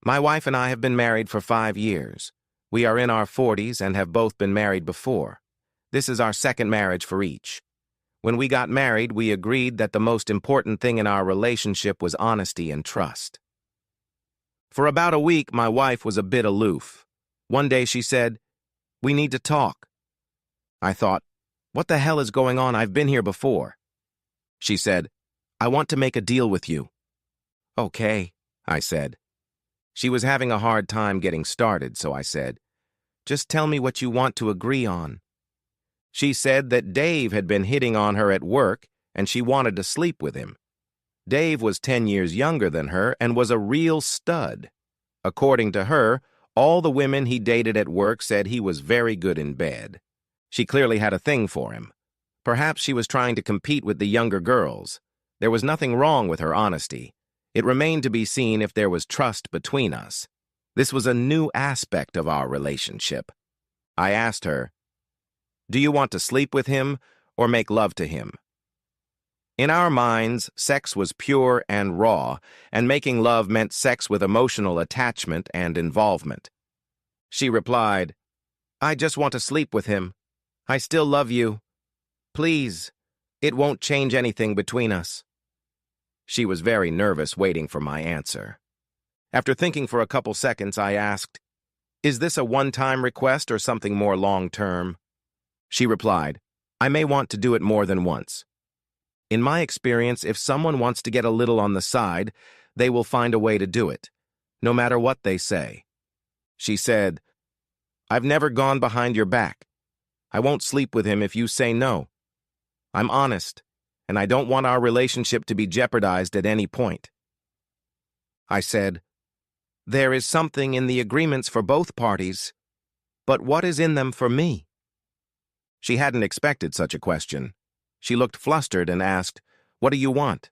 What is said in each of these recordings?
My wife and I have been married for 5 years. We are in our 40s and have both been married before. This is our second marriage for each. When we got married, we agreed that the most important thing in our relationship was honesty and trust. For about a week, my wife was a bit aloof. One day she said, "We need to talk." I thought, what the hell is going on? I've been here before. She said, "I want to make a deal with you." "Okay," I said. She was having a hard time getting started, so I said, "Just tell me what you want to agree on." She said that Dave had been hitting on her at work and she wanted to sleep with him. Dave was 10 years younger than her and was a real stud. According to her, all the women he dated at work said he was very good in bed. She clearly had a thing for him. Perhaps she was trying to compete with the younger girls. There was nothing wrong with her honesty. It remained to be seen if there was trust between us. This was a new aspect of our relationship. I asked her, "Do you want to sleep with him or make love to him?" In our minds, sex was pure and raw, and making love meant sex with emotional attachment and involvement. She replied, "I just want to sleep with him. I still love you. Please, it won't change anything between us." She was very nervous waiting for my answer. After thinking for a couple seconds, I asked, "Is this a one-time request or something more long-term?" She replied, "I may want to do it more than once. In my experience, if someone wants to get a little on the side, they will find a way to do it, no matter what they say." She said, "I've never gone behind your back. I won't sleep with him if you say no. I'm honest, and I don't want our relationship to be jeopardized at any point." I said, "There is something in the agreements for both parties, but what is in them for me?" She hadn't expected such a question. She looked flustered and asked, "What do you want?"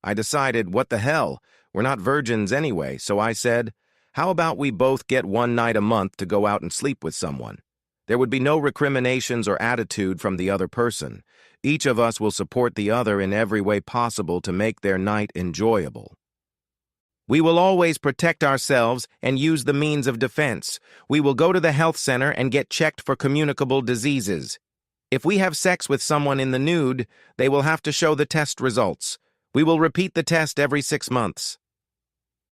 I decided, what the hell, we're not virgins anyway, so I said, "How about we both get one night a month to go out and sleep with someone? There would be no recriminations or attitude from the other person. Each of us will support the other in every way possible to make their night enjoyable. We will always protect ourselves and use the means of defense. We will go to the health center and get checked for communicable diseases. If we have sex with someone in the nude, they will have to show the test results. We will repeat the test every 6 months."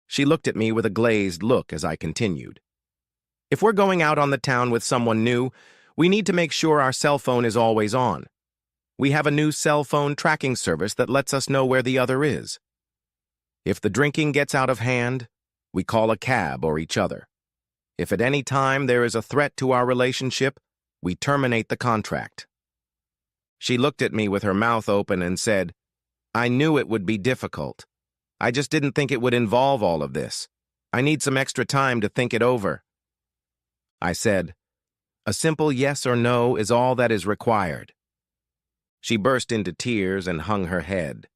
She looked at me with a glazed look as I continued. "If we're going out on the town with someone new, we need to make sure our cell phone is always on. We have a new cell phone tracking service that lets us know where the other is. If the drinking gets out of hand, we call a cab or each other. If at any time there is a threat to our relationship, we terminate the contract." She looked at me with her mouth open and said, "I knew it would be difficult. I just didn't think it would involve all of this. I need some extra time to think it over." I said, "A simple yes or no is all that is required." She burst into tears and hung her head.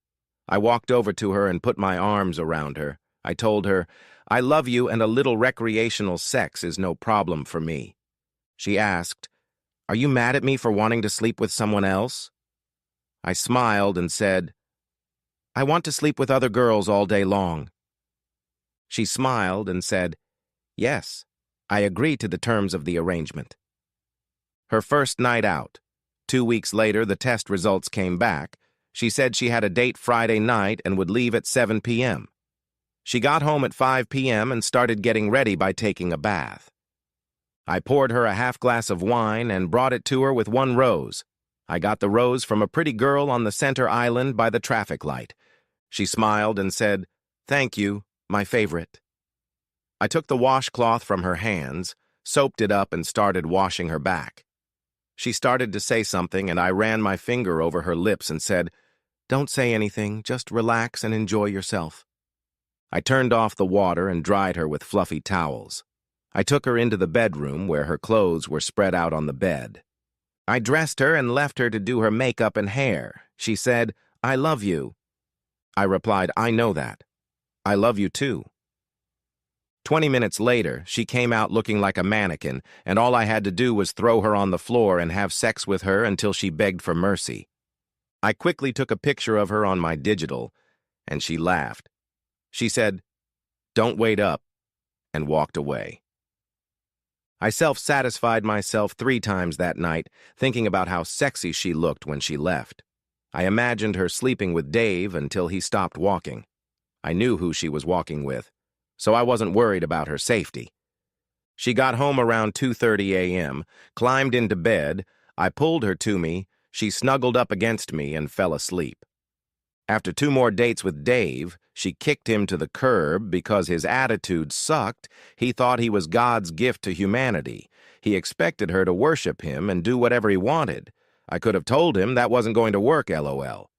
I walked over to her and put my arms around her. I told her, "I love you and a little recreational sex is no problem for me." She asked, "Are you mad at me for wanting to sleep with someone else?" I smiled and said, "I want to sleep with other girls all day long." She smiled and said, "Yes, I agree to the terms of the arrangement." Her first night out. 2 weeks later, the test results came back. She said she had a date Friday night and would leave at 7 p.m. She got home at 5 p.m. and started getting ready by taking a bath. I poured her a half glass of wine and brought it to her with 1 rose. I got the rose from a pretty girl on the center island by the traffic light. She smiled and said, "Thank you, my favorite." I took the washcloth from her hands, soaped it up, and started washing her back. She started to say something, and I ran my finger over her lips and said, "Don't say anything, just relax and enjoy yourself." I turned off the water and dried her with fluffy towels. I took her into the bedroom where her clothes were spread out on the bed. I dressed her and left her to do her makeup and hair. She said, "I love you." I replied, "I know that. I love you too." 20 minutes later, she came out looking like a mannequin, and all I had to do was throw her on the floor and have sex with her until she begged for mercy. I quickly took a picture of her on my digital, and she laughed. She said, "Don't wait up. and walked away. I self-satisfied myself 3 times that night, thinking about how sexy she looked when she left. I imagined her sleeping with Dave until he stopped walking. I knew who she was walking with, so I wasn't worried about her safety. She got home around 2:30 a.m., climbed into bed, I pulled her to me, she snuggled up against me and fell asleep. After 2 more dates with Dave, she kicked him to the curb because his attitude sucked. He thought he was God's gift to humanity. He expected her to worship him and do whatever he wanted. I could have told him that wasn't going to work, LOL.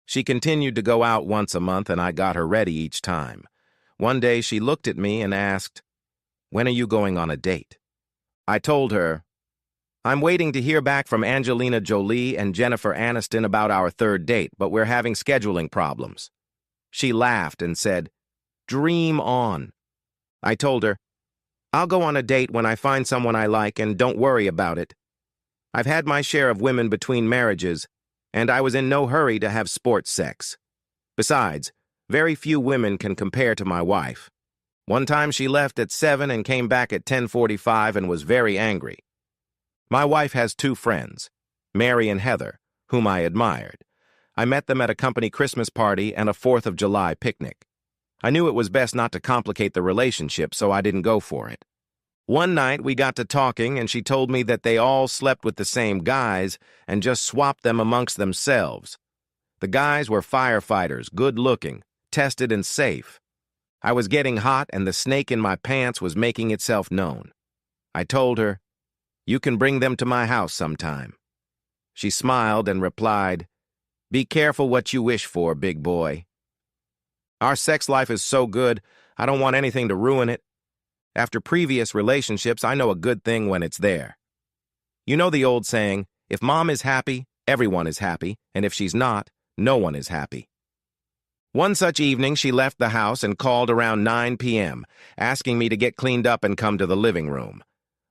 She continued to go out once a month and I got her ready each time. One day she looked at me and asked, "When are you going on a date?" I told her, "I'm waiting to hear back from Angelina Jolie and Jennifer Aniston about our 3rd date, but we're having scheduling problems." She laughed and said, "Dream on." I told her, "I'll go on a date when I find someone I like and don't worry about it. I've had my share of women between marriages, and I was in no hurry to have sports sex. Besides, very few women can compare to my wife. One time she left at 7 and came back at 10:45 and was very angry. My wife has 2 friends, Mary and Heather, whom I admired. I met them at a company Christmas party and a 4th of July picnic. I knew it was best not to complicate the relationship, so I didn't go for it. One night we got to talking and she told me that they all slept with the same guys and just swapped them amongst themselves. The guys were firefighters, good-looking, tested and safe. I was getting hot and the snake in my pants was making itself known. I told her, "You can bring them to my house sometime." She smiled and replied, "Be careful what you wish for, big boy." Our sex life is so good, I don't want anything to ruin it. After previous relationships, I know a good thing when it's there. You know the old saying, if mom is happy, everyone is happy, and if she's not, no one is happy. One such evening, she left the house and called around 9 p.m., asking me to get cleaned up and come to the living room.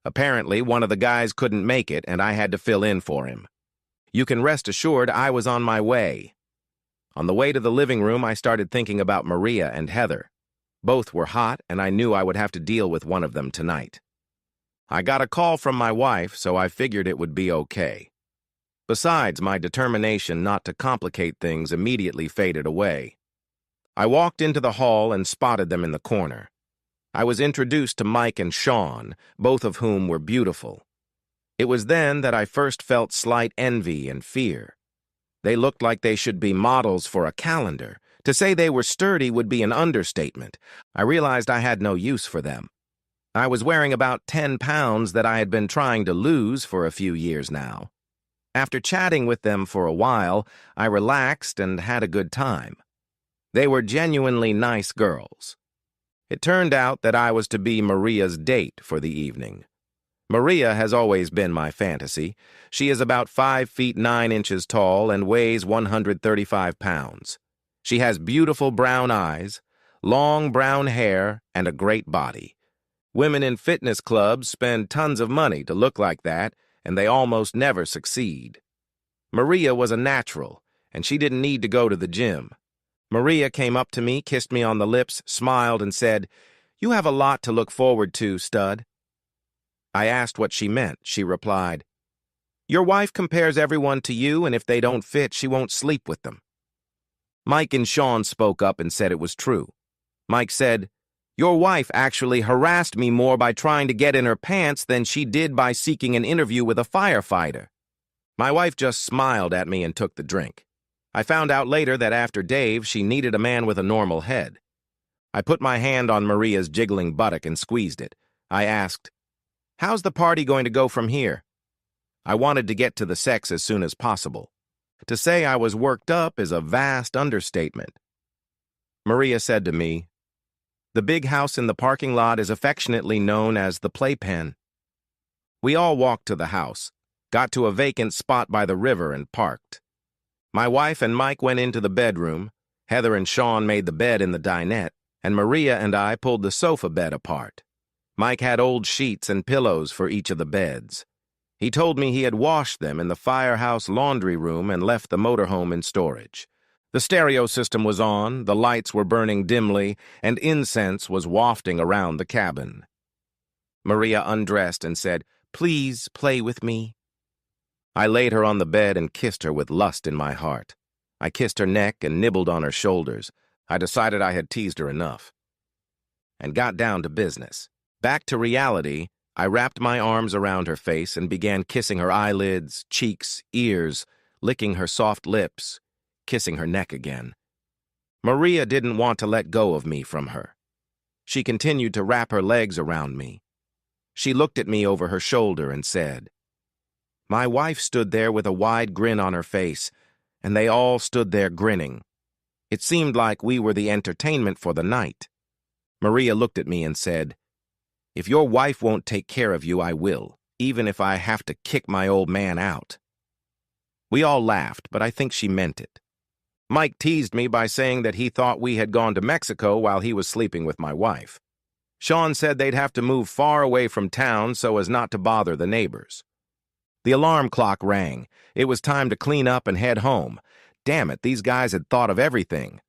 Apparently, one of the guys couldn't make it, and I had to fill in for him. You can rest assured I was on my way. On the way to the living room, I started thinking about Maria and Heather. Both were hot, and I knew I would have to deal with one of them tonight. I got a call from my wife, so I figured it would be okay. Besides, my determination not to complicate things immediately faded away. I walked into the hall and spotted them in the corner. I was introduced to Mike and Sean, both of whom were beautiful. It was then that I first felt slight envy and fear. They looked like they should be models for a calendar. To say they were sturdy would be an understatement. I realized I had no use for them. I was wearing about 10 pounds that I had been trying to lose for a few years now. After chatting with them for a while, I relaxed and had a good time. They were genuinely nice girls. It turned out that I was to be Maria's date for the evening. Maria has always been my fantasy. She is about 5 feet 9 inches tall and weighs 135 pounds. She has beautiful brown eyes, long brown hair, and a great body. Women in fitness clubs spend tons of money to look like that, and they almost never succeed. Maria was a natural, and she didn't need to go to the gym. Maria came up to me, kissed me on the lips, smiled, and said, "You have a lot to look forward to, stud." I asked what she meant. She replied, "Your wife compares everyone to you, and if they don't fit, she won't sleep with them." Mike and Sean spoke up and said it was true. Mike said, "Your wife actually harassed me more by trying to get in her pants than she did by seeking an interview with a firefighter." My wife just smiled at me and took the drink. I found out later that after Dave, she needed a man with a normal head. I put my hand on Maria's jiggling buttock and squeezed it. I asked, "How's the party going to go from here?" I wanted to get to the sex as soon as possible. To say I was worked up is a vast understatement. Maria said to me, "The big house in the parking lot is affectionately known as the playpen." We all walked to the house, got to a vacant spot by the river and parked. My wife and Mike went into the bedroom, Heather and Sean made the bed in the dinette, and Maria and I pulled the sofa bed apart. Mike had old sheets and pillows for each of the beds. He told me he had washed them in the firehouse laundry room and left the motorhome in storage. The stereo system was on, the lights were burning dimly, and incense was wafting around the cabin. Maria undressed and said, "Please play with me." I laid her on the bed and kissed her with lust in my heart. I kissed her neck and nibbled on her shoulders. I decided I had teased her enough. And got down to business. Back to reality, I wrapped my arms around her face and began kissing her eyelids, cheeks, ears, licking her soft lips, kissing her neck again. Maria didn't want to let go of me from her. She continued to wrap her legs around me. She looked at me over her shoulder and said, My wife stood there with a wide grin on her face, and they all stood there grinning. It seemed like we were the entertainment for the night. Maria looked at me and said, If your wife won't take care of you, I will, even if I have to kick my old man out. We all laughed, but I think she meant it. Mike teased me by saying that he thought we had gone to Mexico while he was sleeping with my wife. Sean said they'd have to move far away from town so as not to bother the neighbors. The alarm clock rang. It was time to clean up and head home. Damn it, these guys had thought of everything.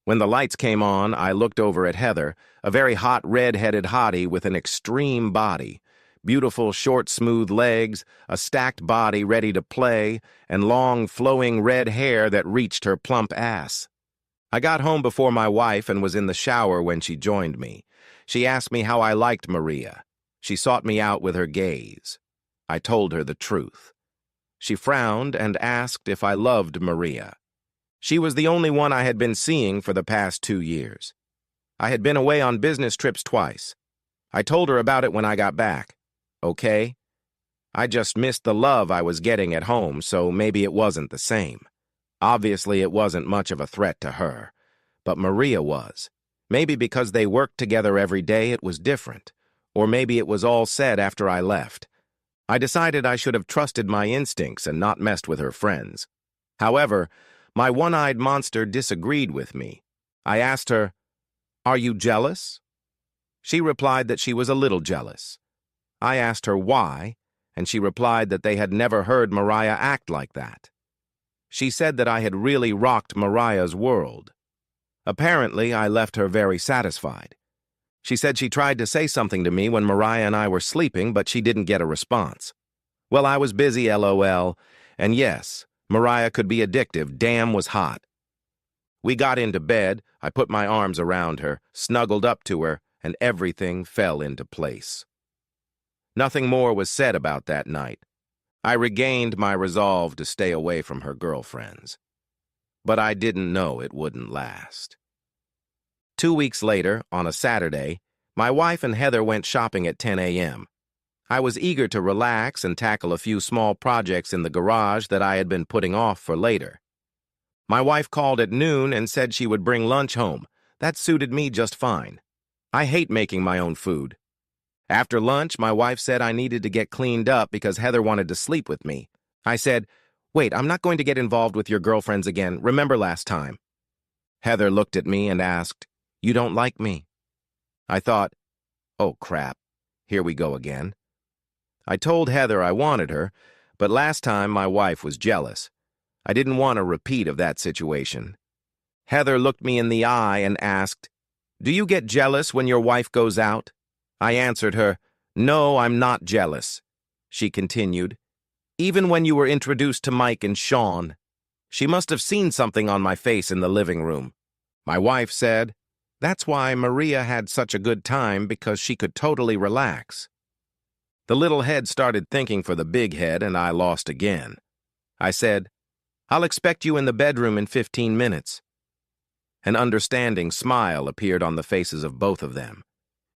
When the lights came on, I looked over at Heather, a very hot red-headed hottie with an extreme body, beautiful short smooth legs, a stacked body ready to play, and long flowing red hair that reached her plump ass. I got home before my wife and was in the shower when she joined me. She asked me how I liked Maria. She sought me out with her gaze. I told her the truth. She frowned and asked if I loved Maria. She was the only one I had been seeing for the past 2 years. I had been away on business trips twice. I told her about it when I got back. Okay? I just missed the love I was getting at home, so maybe it wasn't the same. Obviously, it wasn't much of a threat to her. But Maria was. Maybe because they worked together every day it was different. Or maybe it was all said after I left. I decided I should have trusted my instincts and not messed with her friends. However, my one-eyed monster disagreed with me. I asked her, "Are you jealous?" She replied that she was a little jealous. I asked her why, and she replied that they had never heard Mariah act like that. She said that I had really rocked Mariah's world. Apparently, I left her very satisfied. She said she tried to say something to me when Mariah and I were sleeping, but she didn't get a response. Well, I was busy, LOL, and yes, Mariah could be addictive, damn was hot. We got into bed, I put my arms around her, snuggled up to her, and everything fell into place. Nothing more was said about that night. I regained my resolve to stay away from her girlfriends. But I didn't know it wouldn't last. 2 weeks later, on a Saturday, my wife and Heather went shopping at 10 a.m. I was eager to relax and tackle a few small projects in the garage that I had been putting off for later. My wife called at noon and said she would bring lunch home. That suited me just fine. I hate making my own food. After lunch, my wife said I needed to get cleaned up because Heather wanted to sleep with me. I said, "Wait, I'm not going to get involved with your girlfriends again. Remember last time?" Heather looked at me and asked, "You don't like me?" I thought, oh crap, here we go again. I told Heather I wanted her, but last time my wife was jealous. I didn't want a repeat of that situation. Heather looked me in the eye and asked, "Do you get jealous when your wife goes out?" I answered her, "No, I'm not jealous." She continued, "Even when you were introduced to Mike and Sean." She must have seen something on my face in the living room. My wife said, "That's why Maria had such a good time, because she could totally relax." The little head started thinking for the big head, and I lost again. I said, "I'll expect you in the bedroom in 15 minutes. An understanding smile appeared on the faces of both of them.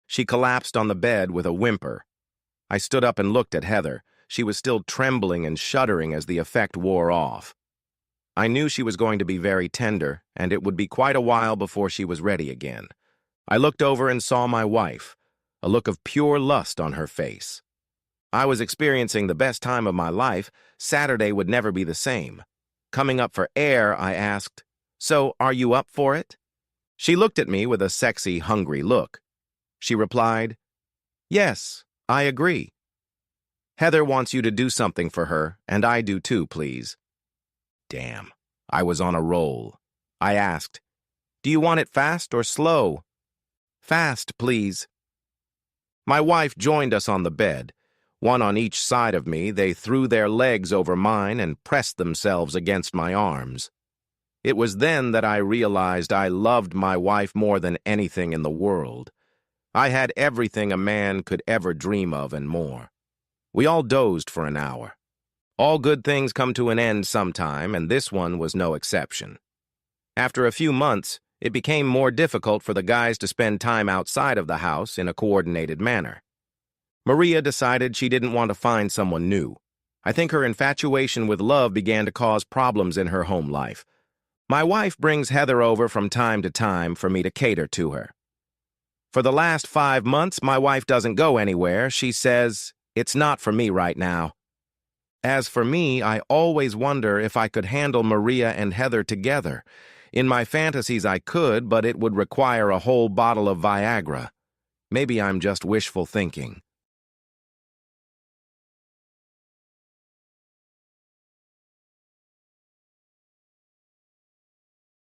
She collapsed on the bed with a whimper. I stood up and looked at Heather. She was still trembling and shuddering as the effect wore off. I knew she was going to be very tender, and it would be quite a while before she was ready again. I looked over and saw my wife, a look of pure lust on her face. I was experiencing the best time of my life. Saturday would never be the same. Coming up for air, I asked, "So, are you up for it?" She looked at me with a sexy, hungry look. She replied, "Yes, I agree. Heather wants you to do something for her, and I do too, please." Damn, I was on a roll. I asked, "Do you want it fast or slow?" "Fast, please." My wife joined us on the bed. One on each side of me, they threw their legs over mine and pressed themselves against my arms. It was then that I realized I loved my wife more than anything in the world. I had everything a man could ever dream of and more. We all dozed for an hour. All good things come to an end sometime, and this one was no exception. After a few months, it became more difficult for the guys to spend time outside of the house in a coordinated manner. Maria decided she didn't want to find someone new. I think her infatuation with love began to cause problems in her home life. My wife brings Heather over from time to time for me to cater to her. For the last 5 months, my wife doesn't go anywhere. She says, "It's not for me right now." As for me, I always wonder if I could handle Maria and Heather together. In my fantasies I could, but it would require a whole bottle of Viagra. Maybe I'm just wishful thinking.